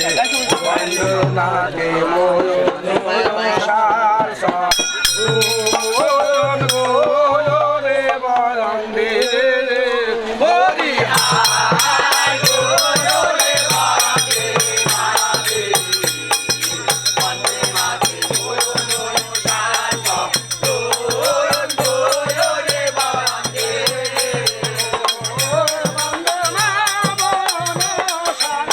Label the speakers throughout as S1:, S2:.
S1: বন্দনাকে মনসার সরণ গোরে বরন্দে হরি আয় গোরে বরন্দে মারে বন্দে মাকে মনসার সরণ গোরে বরন্দে বন্দনা মনসার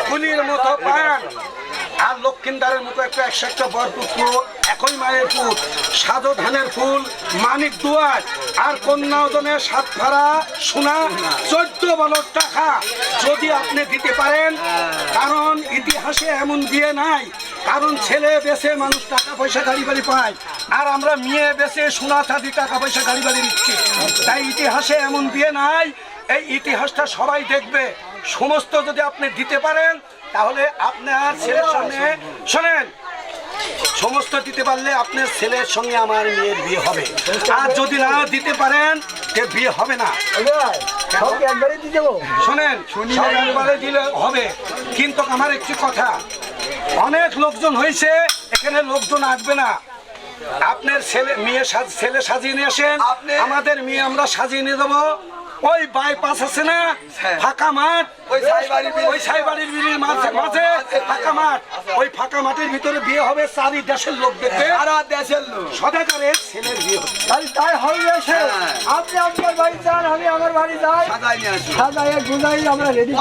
S1: কুলির মতো পান আর লক্ষ্মীন্দারের মতো একটা বরপুত্র, একই মায়ের পুত, সাজো ধানের ফুল, মানিক দুয়ার আর কন্যাদনে 7 ফাড়া সোনা, 14 বলদ টাকা যদি আপনি দিতে পারেন। কারণ ইতিহাসে এমন বিয়ে নাই, কারণ ছেলে বেছে মানুষ টাকা পয়সা গাড়ি বাড়ি পায়, আর আমরা মেয়ে বেছে সোনা চাঁদি টাকা পয়সা গাড়ি বাড়ি নিচ্ছি। তাই ইতিহাসে এমন বিয়ে নাই। এই ইতিহাসটা সবাই দেখবে। সমস্ত যদি আপনি দিতে পারেন তাহলে আপনার ছেলের সঙ্গে, শোনেন, সমস্ত দিতে পারলে আপনার ছেলের সঙ্গে আমার মেয়ের বিয়ে হবে। আর যদি না দিতে পারেন তে বিয়ে হবে না। শোনেন, একবারে দিলে হবে, কিন্তু আমার একটি কথা, অনেক লোকজন হয়েছে, এখানে লোকজন আসবে না। আপনার ছেলে সাজিয়ে নিয়ে আসেন, আমাদের মেয়ে আমরা সাজিয়ে নিয়ে দেবো। ওই বাইপাস আছে না, ফাঁকা মাঠ, ওই সাইবাড়ির বিলির মাঝে ফাঁকা মাঠ, ওই ফাঁকা মাঠের ভিতরে বিয়ে হবে। 4 দেশের লোক দেখবে, দেশের লোক সদাকারের ছেলের বিয়ে হবে।
S2: তাই হবে। আপনি আপনার বাড়ি যান, আমি আমার বাড়ি যাই, সাজাই গুজাই আমরা রেডি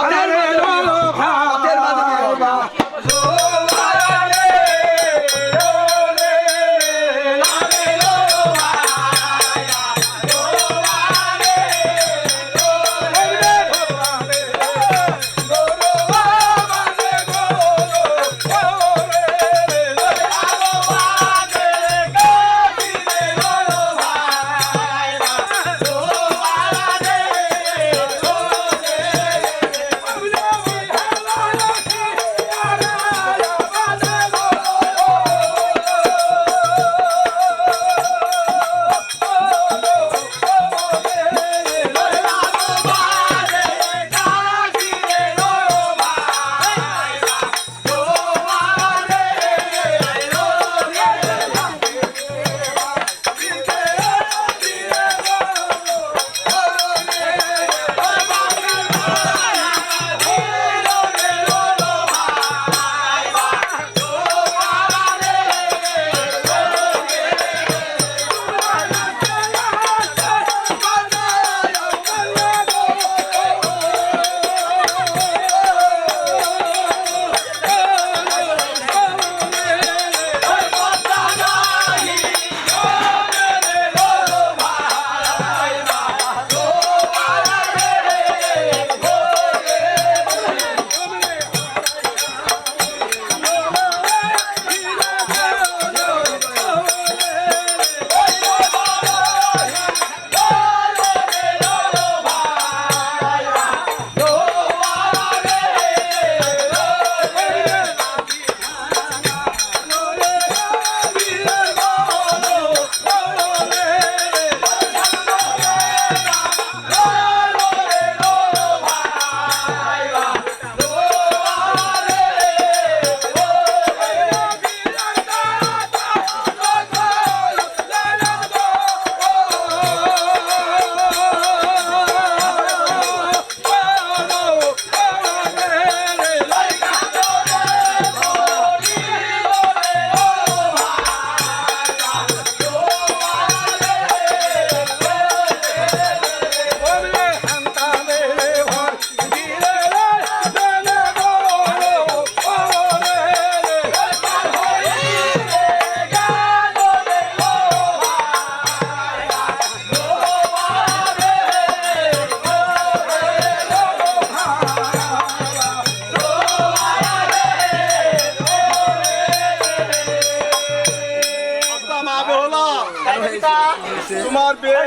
S3: তোমার বিয়ে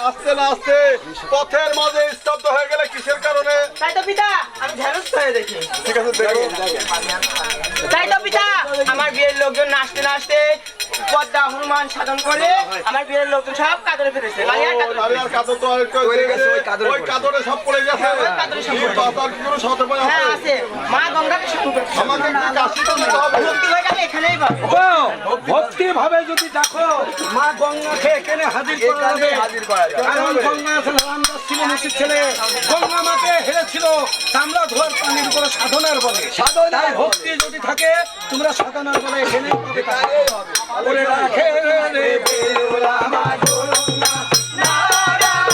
S3: আস্তে না আস্তে পথের মাঝে স্তব্ধ হয়ে গেলে কিসের কারণে?
S4: তাই তো পিতা, আমি ধ্যানস্থ হয়ে দেখি।
S3: ঠিক আছে, দেখো।
S4: তাই তো পিতা, আমার বিয়ের লোকজন নাচতে নাচতে পদ্মা হনুমান সাধন করে আমার বিয়ের লোকজন সব কাদরে ফেলেছে। হ্যাঁ আছে, মা গঙ্গাকে স্মরণ করছে। ভক্তি হয়ে গেলে এখানেই পাবো।
S1: ভক্তি ভাবে যদি দেখো মা গঙ্গাকে এখানে হাজির করা যাবে। কারণ গঙ্গা রামদাস ছিল মুসির ছেলে, গঙ্গা মাকে হেরেছিল চামড়া ধোয়ার পানির উপরে সাধনার বলে। তাই ভক্তি যদি থাকে তোমরা সাধনার বলে এখানেই পাবে। করে রাখে রে বেলা মা গঙ্গা নারায়ণ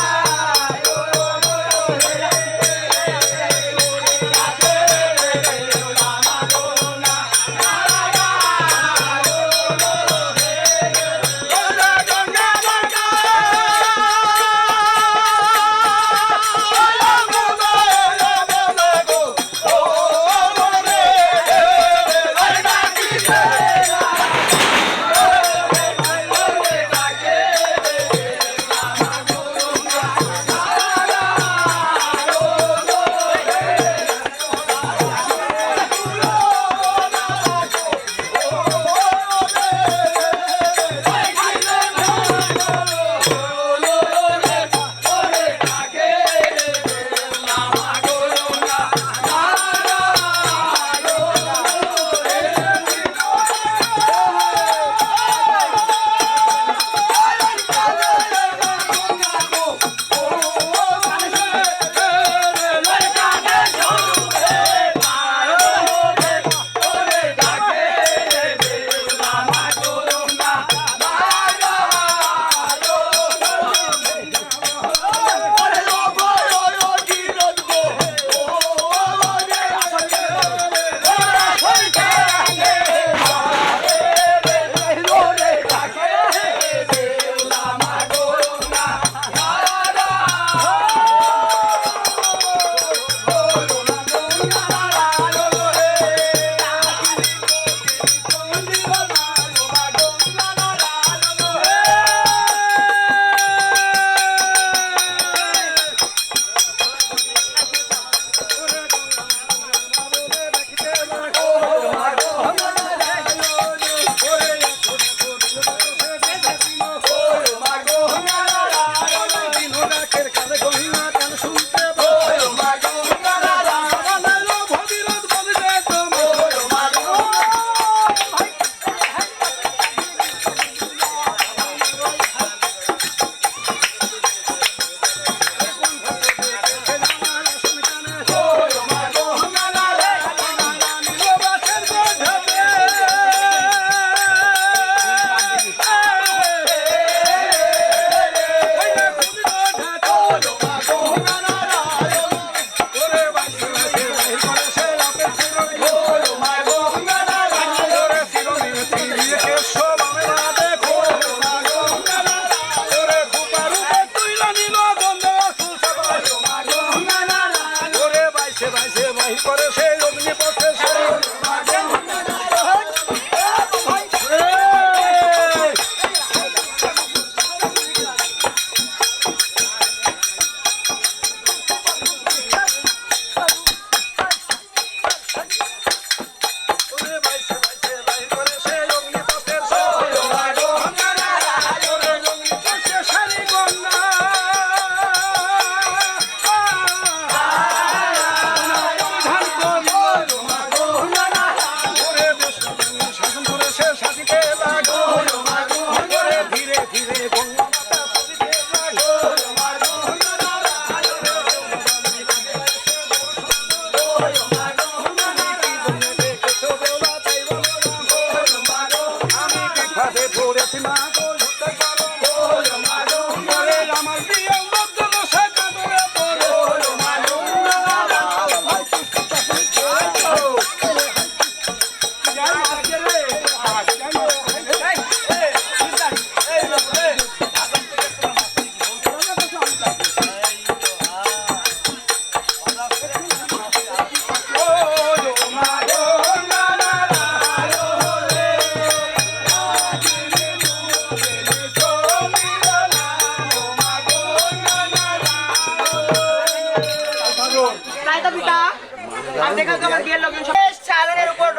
S4: আর দেখেন তো আমার বিয়ের লোকজন সব চালের উপর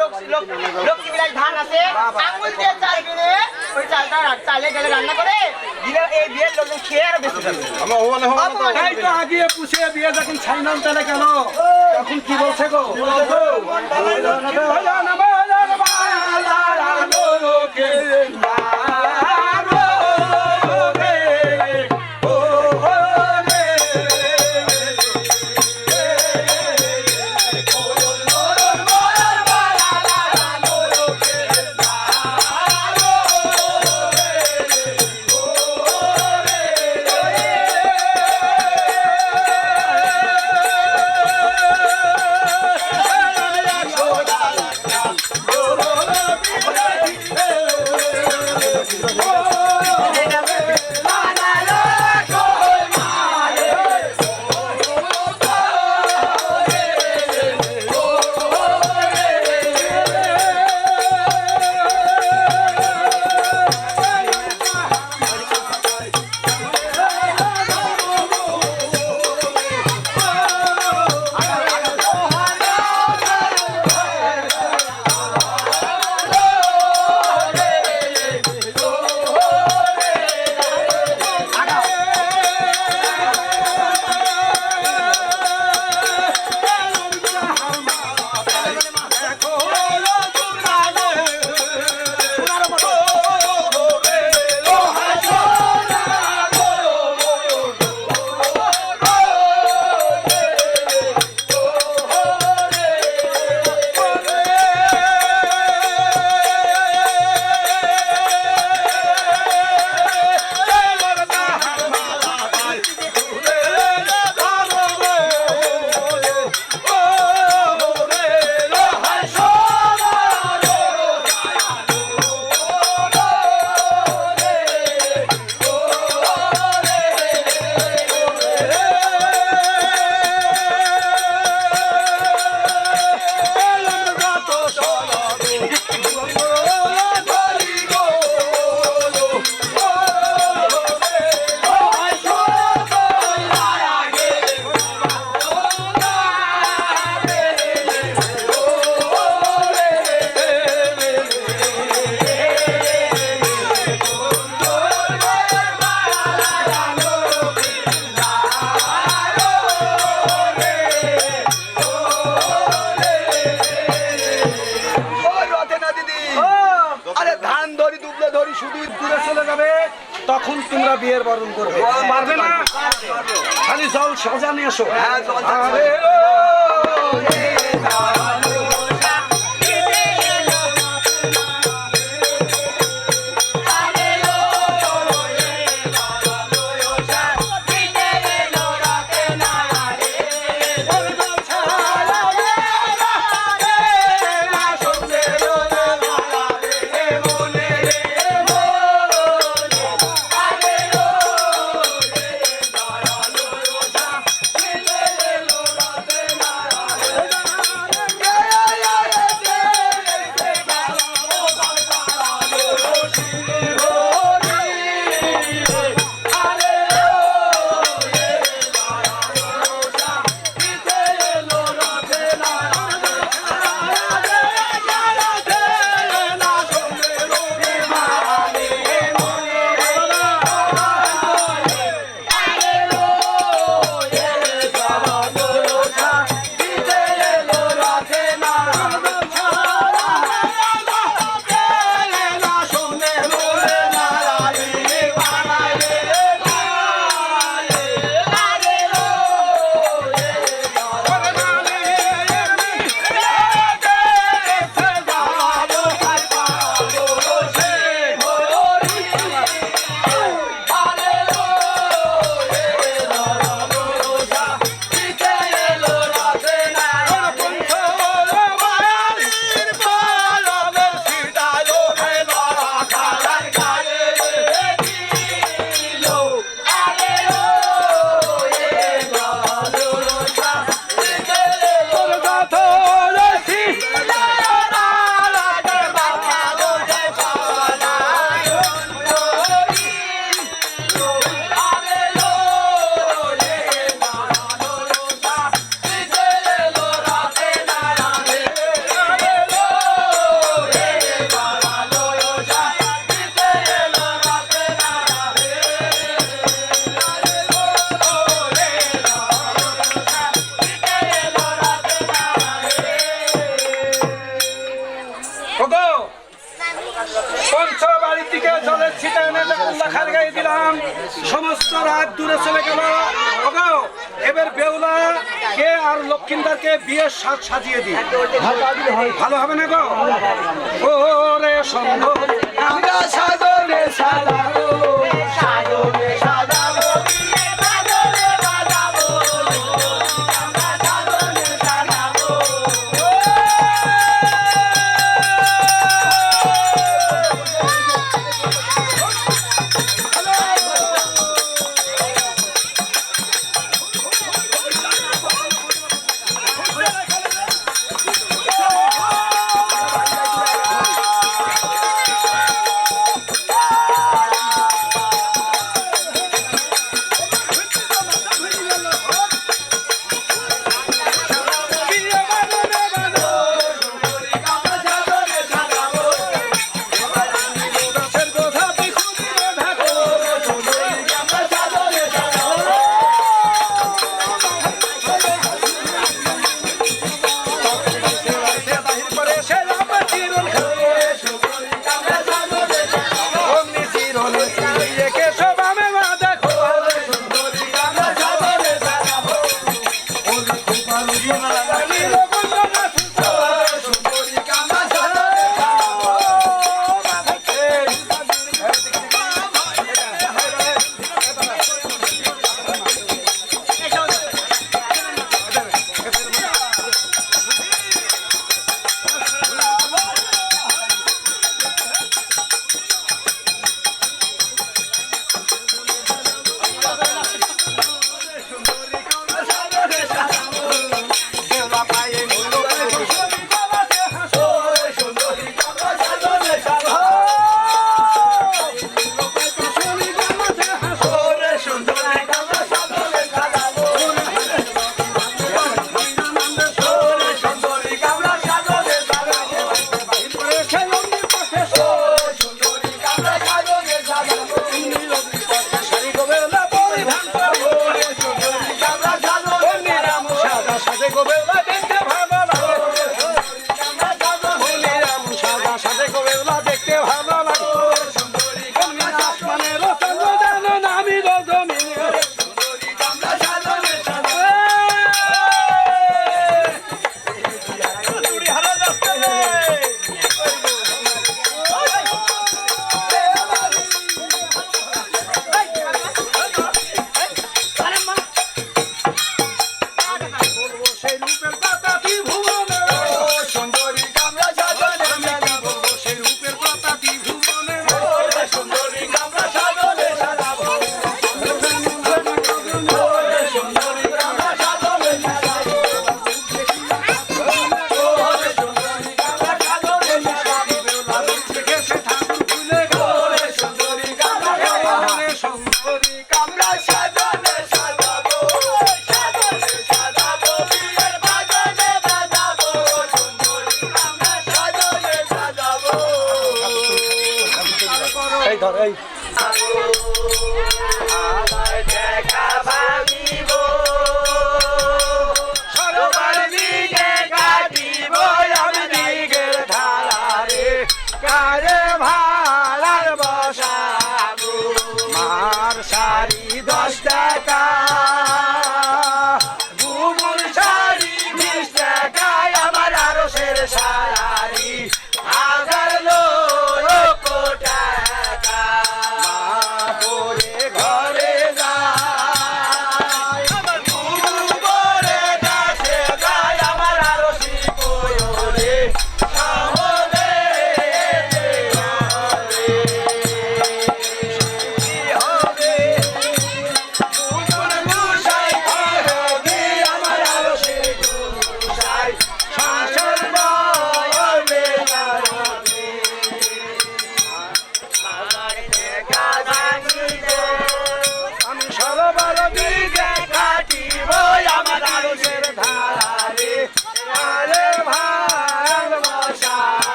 S4: লক্ষ্মী বিলাস ধান আছে আঙুল দিয়ে চাল কিনে ওই চালটা চালে গেলে রান্না করে দিলে এই বিয়ের লোকজন খেয়ে আর বেঁচে যাবে
S1: তাই তো আগে পুষে বিয়ে যখন ছাইনাম তাহলে কেন তখন কি বলছে গো তখন তোমরা বিয়ের বরণ করবে পারবে না খালি জল সাজা নিয়ে এসো বায়তুল্লাহ খার গায়ে দিলাম, সমস্ত রাত দূরে চলে গেল। ওগো, এবার বেউলা কে আর লক্ষিন্দারকে বিয়ের সাজ সাজিয়ে দিই, ভালো হবে না গো? ওরে সম্ভব
S2: আমরা সাজনে সাজাবো
S4: সাজনে সাজাবো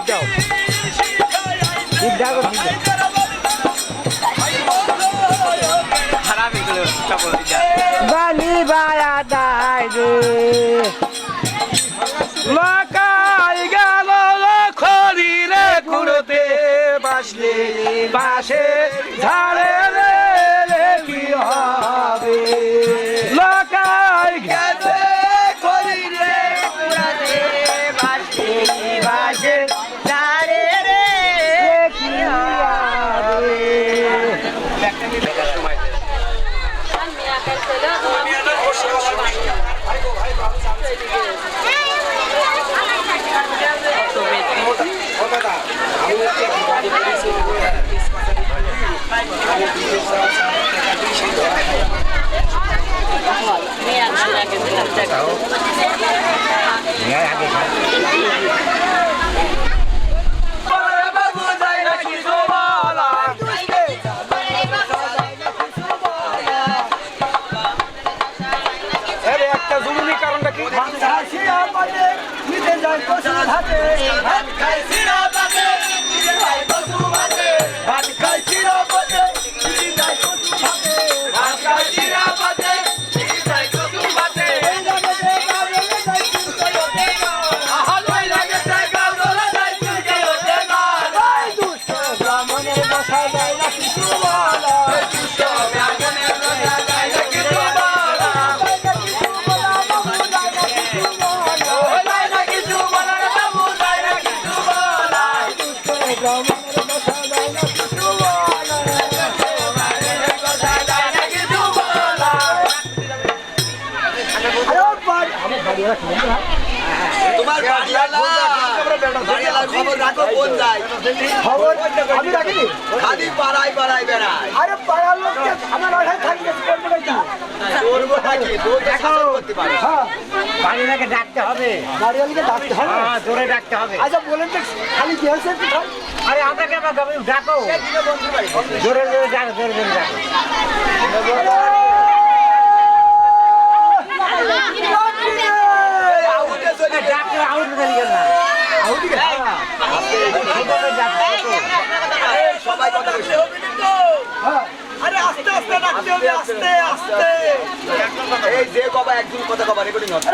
S2: দাও টিপ দাও বালি বায়া দাই রে
S1: লাকাই গেল খড়ি রে কুড়তে বাসলে বাসে ঝাড়ে রে রে কি হবে লাকাই গেছে খড়ি রে কুড়তে বাসলে বাসে ঝাড়ে রে কি হবে একটা জরুরি কারণটা কি
S2: নিতে যাই পশু হাতে
S1: ভাত খাইছি না বাদে নিজে যাই পশু ভাতে ভাত খাইছি না বাদে নিজে যাই পশু ভাতে ভাত খাইছি না বাদে নিজে যাই পশু ভাতে এই লাগে যে গাবলে যাই তুই ওতে না আহাই লাগে যে গাবলে যাই তুই ওতে না
S2: এই দুষ্ট ব্রাহ্মণের বসা যায় না কিছু বলা
S1: এই দুষ্ট ব্রাহ্মণের রোজা যায় না কিছু বলা ওই যায় না কিছু বলা রে বাবু যায় না কিছু বলা
S2: ব্রাহ্মণের বসা যায় না কিছু বলা
S1: রোজা যায় না কিছু বলা
S2: আরে বাড়ি আমি বাড়ি রাখি
S3: তোমার বাড়িওয়ালা খবর রাখো কোন যায়
S2: খবর আমি রাখিনি
S3: খালি পাড়ায় পাড়ায় বেড়ায়
S2: আরে পাড়ার লোককে আমার আড়াই থাকবে করবে নাকি
S3: করবো নাকি তোর তো শাসন করতে পারে
S2: হ্যাঁ
S5: বাড়িটাকে ডাকতে হবে,
S2: বাড়িওয়ালিকে ডাকতে হবে
S5: হ্যাঁ জোরে ডাকতে হবে।
S2: আচ্ছা বলেন তো খালি কি হয়েছে একটু থাক।
S5: আরে আমাকে আবার ডাকো, জোরে জোরে ডাকো, জোরে জোরে ডাকো।
S3: আউটে চলে
S5: ডাকতে আউট করে গেল না, সেইভাবে ডাকতে হবে তো।
S3: সবাই কথা বলছে
S2: হ্যাঁ
S1: আরে আস্তে আস্তে ডাকতে হবে আস্তে আস্তে
S3: এই যে কবা একজন কথা কবা রেকর্ডিং হবে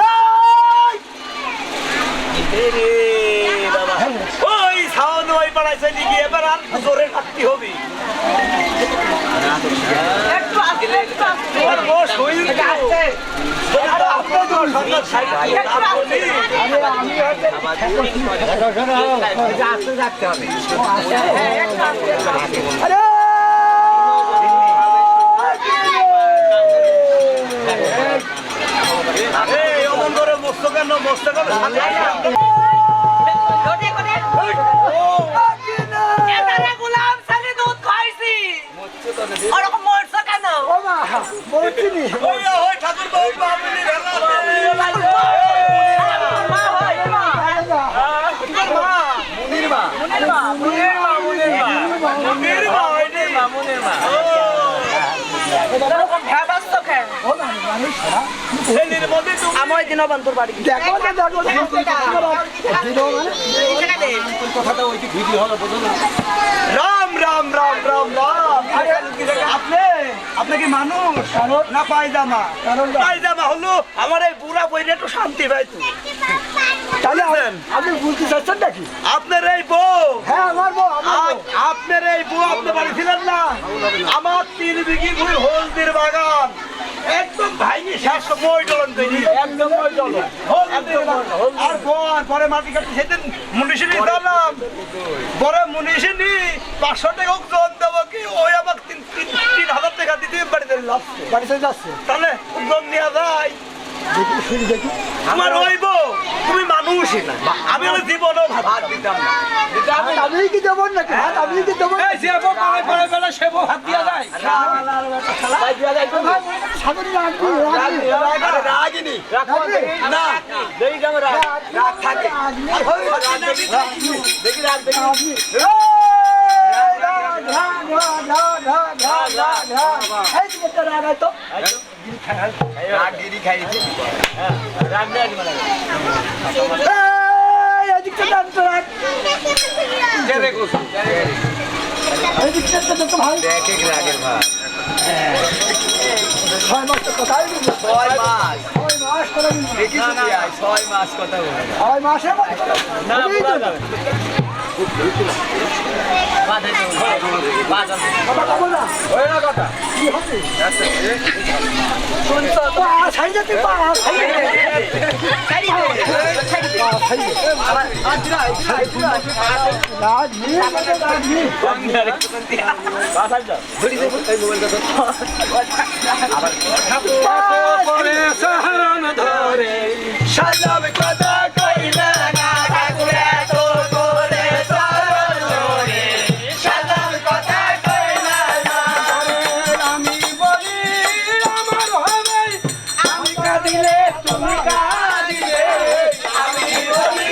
S1: ওই সাউন্ড ওই পাড়ায় চলে গিয়ে এবার আর জোরে ডাকতে হবে
S4: একটু আস্তে একটু আস্তে
S1: আর ও শরীর
S5: এটা আস্তে,
S1: আরে আপনি তো সন্ধ্যা সাইড
S2: আরে আমি হচ্ছে
S5: শোনো, শোনো, এটা আস্তে ডাকতে হবে। হ্যাঁ, একটু আস্তে, একটু আস্তে।
S2: আরে
S1: এই অমন করে মস্তকের সামনে
S4: কোটে কোটে এটারে গোলাম সালি দুধ খাইছি ওরকম মরছো কেন
S2: ও মা বলছিনি
S1: ওই ওই ঠাকুর বাবু আপনি ভেলা
S4: মা হয় মা
S3: মুনির মা
S4: এরকম ভেবাস তো কেন
S2: ও মা মানুষ ছাড়া
S4: আমি ওই দিনও বন্ধুর বাড়ি
S2: দেখো না দেখো দিনো মানে
S1: কথাটা ওই ভিডিও হলো বুঝো না রাম রাম রাম রাম রাম আপনি কি মানুষ না পায়জামা পায়জামা হলো আমার এই বুড়া বইরে একটু শান্তি পাইতো
S2: তাহলে আপনি বলতে চাচ্ছেন নাকি
S1: আপনার এই বউ
S2: হ্যাঁ আমার বউ আমার বউ।
S1: আপনার এই বউ আপনি বাড়ি ছিলেন না আমার 3 বিঘি ভুই হলদির বাগান একদম ভাইনি শেষ মই ডলন তৈরি একদম মই ডলন আর বল পরে মাটি কাটি সেদিন মুনিশিনি দিলাম পরে মুনিশিনি 500 টাকা জন দেবো কি ওই আমাকে 3,000 টাকা দিতে বাড়িতে লাগছে
S2: বাড়িতে যাচ্ছে
S1: তাহলে জন নেওয়া যায়
S2: দেখি শুনি দেখি
S1: আমার ওই বউ তুমি মানুষই না আমি ওই জীবনও ভাত
S3: দিতাম না
S2: আমি কি দেবো নাকি হাত আমি কি দেবো সাগরে রাখবি
S3: আরে রাগিনি না রাগ থাকে দেখি রাগ দেখি
S2: রাগ দিকটা দেন তো রাখ। এই দিকটা তো দেখো ভাই। ছয় মাস তো কোথায় দিল?
S5: 6 মাস
S2: 6 মাস করে দিল।
S5: দেখি না 6 মাস কথা বলে
S2: 6 মাসে মত করে।
S5: না পুরা যাবে বাজার
S2: কথা বল না।
S3: ওই না কথা
S2: কি হবে? শুনছো তো ছাই যেতে পা ছাই
S1: করে সাহারান ধরে
S5: সাজাব কথা কইলা না ঠাকুরে তো করে সারণ ধরে সাজাব কথা কইলা না
S1: আমি বলি আমার হবে
S5: আমি কাঁদিলে তুমি কাঁদিলে আমি বলি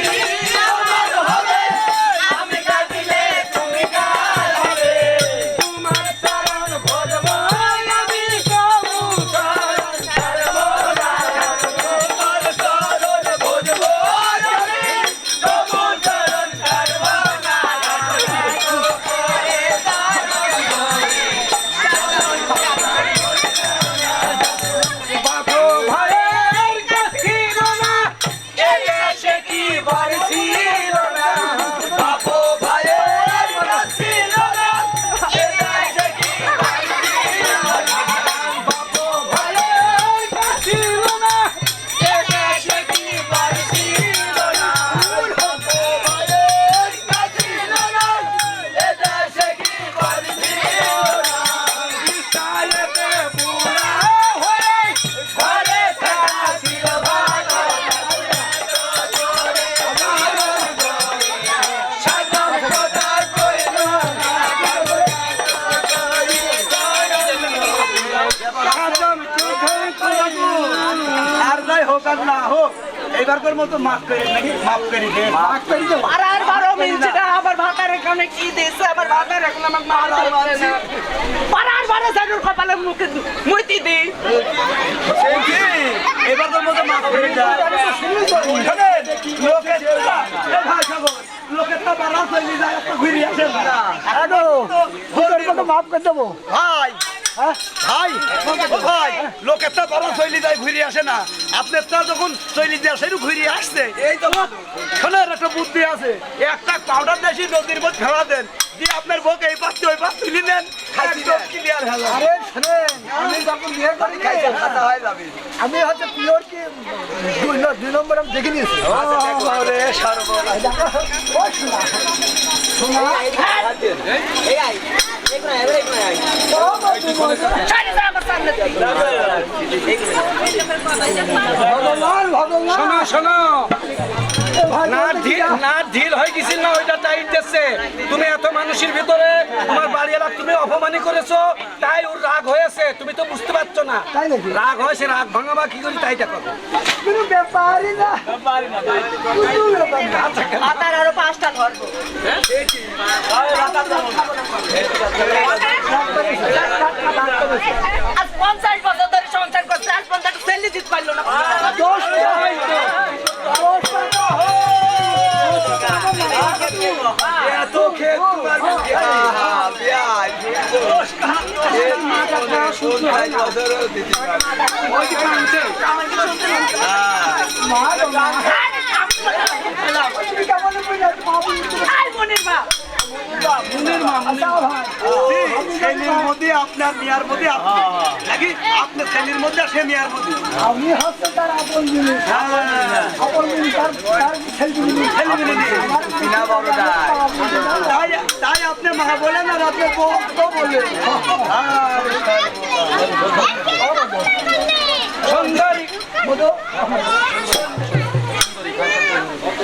S5: আমার হবে আমি কাঁদিলে তুমি কাঁদিলে
S1: তোমার চরণ ভজব
S5: আমি কবু শরণ ছাড়ব না তোমার শরণ ভজব আমি কবু শরণ ছাড়ব না
S1: বাপু ভাইয়ের কাছিল না
S5: এই দেশে কি বার ছিল না বাপু ভাইয়ের বার ছিল না এই দেশে কি বার ছিল না বাপু ভাইয়ের বার ছিল না এই দেশে কি বার ছিল না বাপু ভাইয়ের বার ছিল না এই দেশে কি বার ছিল না
S1: বিশালেতে বুড়া হয়ে
S5: ঘরে থাকা ছিল ভালো সাজাম কথা কইল
S1: সাজান চোখে কলবু
S2: আর যাই হোক আর না হোক এইবারকার মতো মাফ করে নাকি মাফ করে দে মাফ করে দে
S4: আর 12 মিনিট আমার ভাতার এখানে কি দিছে আমার ভাতার এখন আমাকে মারতে পারে না পারার বারে জানুর কপালে মুখে মুইতি দি
S2: এবারকার মতো মাফ করে দে লোকে ভাই সাগর লোকে তো বালা চলে যায় একটা ঘুরে আসে না আরে তোর মতো মাফ করে দেব
S3: ভাই
S2: হ্যাঁ
S3: ভাই ও ভাই লোকের তো বড় শৈলী যায় ঘুরে আসে না আপনার তো যখন শৈলী দিয়ে সেরু ঘুরে আসছে এই তো শোনার একটা বুদ্ধি আছে একটা পাউডার দেশি নদীর মধ্যে ফেলা দেন দিয়ে আপনার বউকে এই পাশ থেকে ওই পাশ তুলে নেন একদম ক্লিয়ার হয়ে যাবে
S2: আরে শুনেন আমি যখন বিয়ে করি
S5: কথা হয়ে যাবে
S2: আমি হচ্ছে পিওর কি 2 নম্বর আমি দেখে নিয়েছি
S3: আরে সর্বনাশ
S2: ওই শোনা শোনা
S5: এই আই একনা এবারে একনা আই
S4: ছাড়ি যা আমার সামনে
S2: ভগবান ভগবান
S1: শোনো শোনো
S2: ভাই
S1: না ঢিল হয়ে গেছিল না ওইটা টাইট দিচ্ছে তুমি এত মানুষের ভিতরে তোমার বাড়িওয়ালা তুমি অপমানি করেছো তাই ওর রাগ হয়েছে তুমি তো বুঝতে পারছো না
S2: তাই নাকি?
S1: রাগ হয়েছে রাগ ভাঙাবা কি করি তাই দেখো
S2: কোনো ব্যাপারই না কোনো ব্যাপার না
S4: ভাতার আরো 5টা ধরবো আজ 50 বছর ধরে সংসার করতে আজ পর্যন্ত সেলি দিতে পারলো না
S1: এত ক্ষেত তোমার ওই যে কাঁদছে।
S2: তুমি কেমন বুঝলে বাবু
S4: আর মনের মা
S2: আচ্ছা ভাই
S3: ছেলের মধ্যে আপনার মেয়ার মধ্যে আপনি নাকি আপনার ছেলের মধ্যে আর সে মেয়ার মধ্যে
S2: আমি হচ্ছে তার আপন জিনিস আপন জিনিস তার ছেলে
S5: বিনা বড় দায়
S3: তাই তাই আপনি মা বলেন আর আপনি বউ বললেন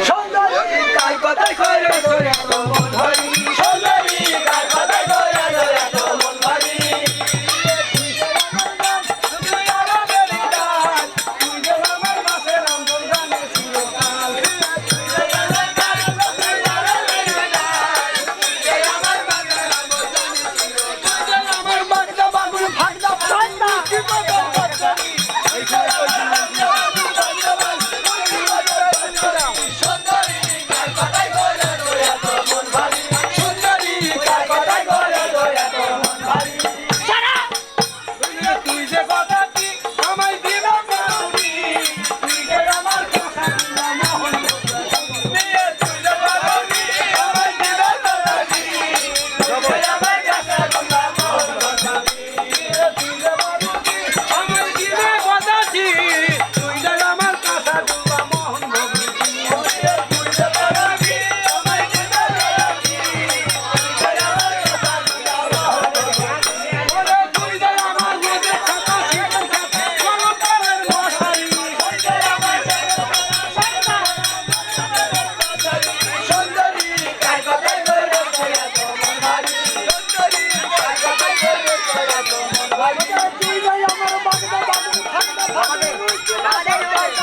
S1: সুন্দরী
S5: কাই কথাই কইরে তোরে তো মন ধরি সুন্দরী কাই কথাই কইরে তোরে তো মন ধরি তুই আমার বেরি দান তুই যে আমার মাসে রাম জানে ছিল কাল তুই আমার কাল তুই আমার বেরি দান তুই যে আমার মাসে রাম জানে ছিল তুই যে আমার বাগদা বাগুল ভাগদা ফান্না কি কথা কথা এই কই কই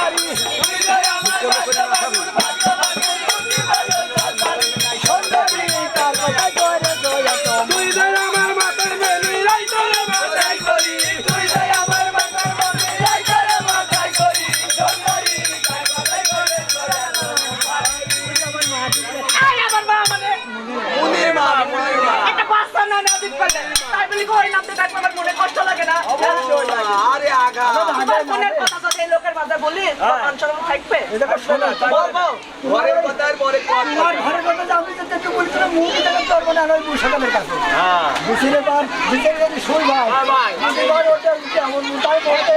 S2: সুন্দরী সুন্দরী তার কথা করে দয়া তোমার
S1: তুই যে আমার মাথার বেলি রাই তোরে মাথায় করি তুই যে আমার মাথার বেলি রাই তোরে মাথায় করি সুন্দরী তার কথাই করে
S4: আই আমার মা মানে একটা বাচ্চা না না দিতে পারে তাই বলি কই নামতে থাকলে আমার মনে কষ্ট লাগে না
S3: আরে আগা
S4: আমার মনের কথা যদি এই লোকের মাঝে বলি অঞ্চল থাকবে
S2: এটা শোনো
S3: বলবো ঘরের কথা আর পরে
S2: তোমার ঘরের কথা যে আমি যদি একটু বলছি না মুখ থেকে করবো না ওই বুসাদের কাছে বুঝলে পার বিচারে যদি শুই ভাই এবার ওটা এমন তাই বলতে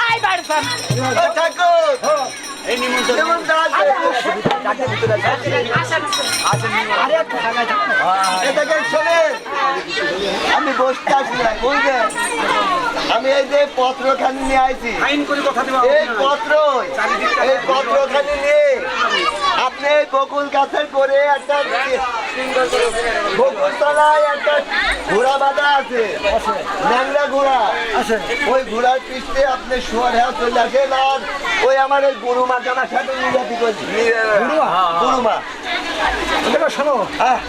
S4: আই বাড়ছাম
S3: এই নিমন্ত্রণ
S2: আরে একটা জায়গায় থাকো
S5: এটাকে শোনেন আমি বসতে আসি না বুঝলেন আমি এই যে পত্রখানি নিয়ে আইছি
S1: আইন করে কথা দিবা
S5: এই পত্রখানি নিয়ে আপনি এই বকুল গাছের করে একটা বকুল তলায় একটা ঘোড়া বাঁধা আছে ন্যাংরা ঘোড়া
S2: আছে
S5: ওই ঘোড়ার পিঠে আপনি শোয়ার হ্যাঁ চলে আসেন আর ওই আমার এই গরু মা জামার সাথে নিরাপি করছি গরু মা
S2: এটা শোনো
S5: হ্যাঁ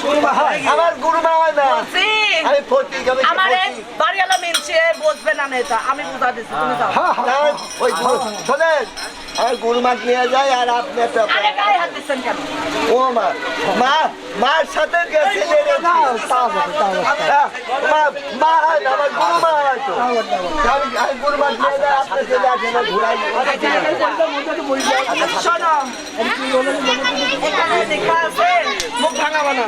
S2: গুরুমা হয়
S5: আমার গরু মা হয় না আমি ফটিক আমি
S4: আমার বাড়িওয়ালা মিলছে বসবে না নেতা আমি বুঝা দিচ্ছি তুমি যাও
S2: হ্যাঁ হ্যাঁ
S5: ওই শোনেন আমার গরু মাছ নিয়ে যায় আর আপনি একটা
S4: আরে গায়ে হাত দিচ্ছেন কেন
S5: ও মা মার সাথে গেছে
S2: তা
S5: মা হয় না আমার গরু মা হয় তো আমি গরু মাছ নিয়ে যাই আপনি চলে আসেন ঘুরাই
S4: শোনো এখানে লেখা আছে মুখ ভাঙাবো না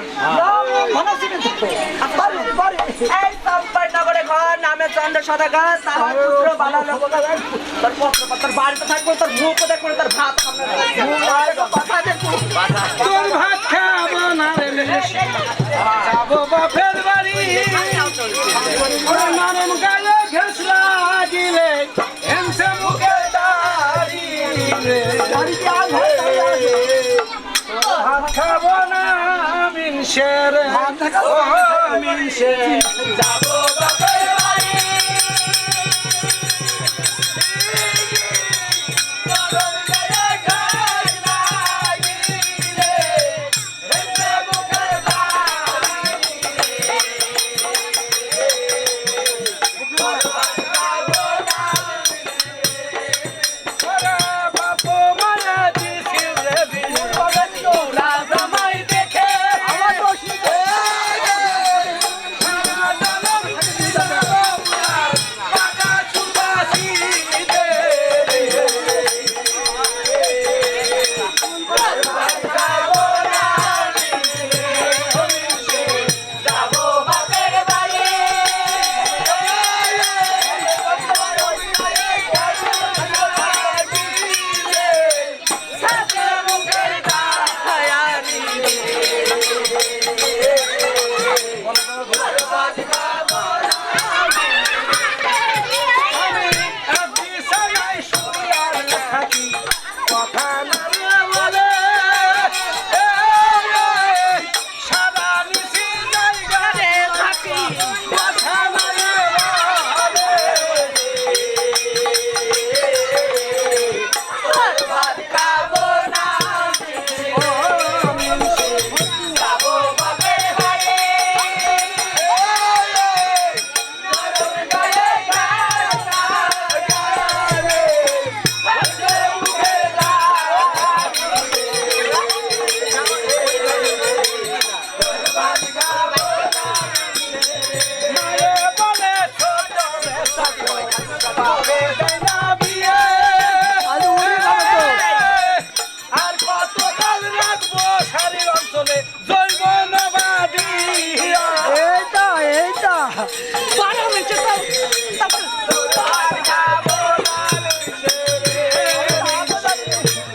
S4: এই চম্পাইনগরে ঘর নামে চন্দ্র সদাগর তাহার পুত্র বালা লোক তোর পত্র বাড়িতে থাকবো তোর মুখও দেখবো তোর ভাত সামনে কথা দেখবো
S1: তোর ভাত খাবো না রে মিশি যাবো বাপের বাড়ি ওরে নরম গায়ে ঘেস লাগিলে এমসে মুখে দাড়ি রে ভাত খাবো না মিনসের ও মিনসে যাবো বাপের বাড়ি নরম গায়ে ঘেস লাগিলে এমসে মুখে ওরে বাপু মারা দিছিল রে বিনু তোরা জামাই দেখে আমার দোষী কাকা সুবাসী দে যাবো বাপের বাড়ি কথা না বলে সারা নিশি জায়গায় থাকি কথা না বলে ভাত খাবো না যাবো বাপের বাড়ি নরম গায়ে ঘাস লাগালে হাসে মুখে মায়ে বলে ছোট রে সাথে পাবে না বিয়ে আর কত কাল রাখবো শারীর অঞ্চলে জৈব নবাদী
S2: এইটা এইটা
S4: বারো মিনিট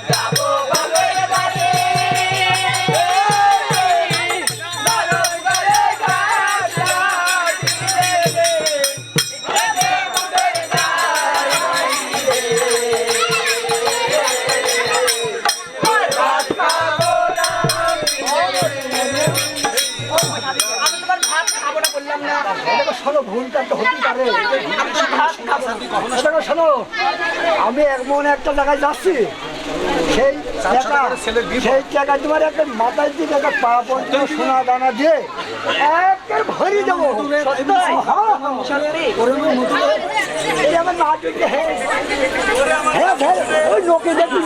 S5: যাবো বাপের বাড়ি নরম গায়ে ঘাস লাগিলে এমসে মুখে
S4: আমি তোমার ভাত খাবো না বললে
S2: শোনো ভুল কাজ হতে পারে শোনো শোনো আমি এমন একটা জায়গায় যাচ্ছি সেই জায়গায় তোমার একটা মাথায় দিকে একটা পা পর্যন্ত সোনা দানা দিয়ে একের ভরি দেবো এই আমার মা যদি হ্যাঁ হ্যাঁ হ্যাঁ ওই লোকে দেখি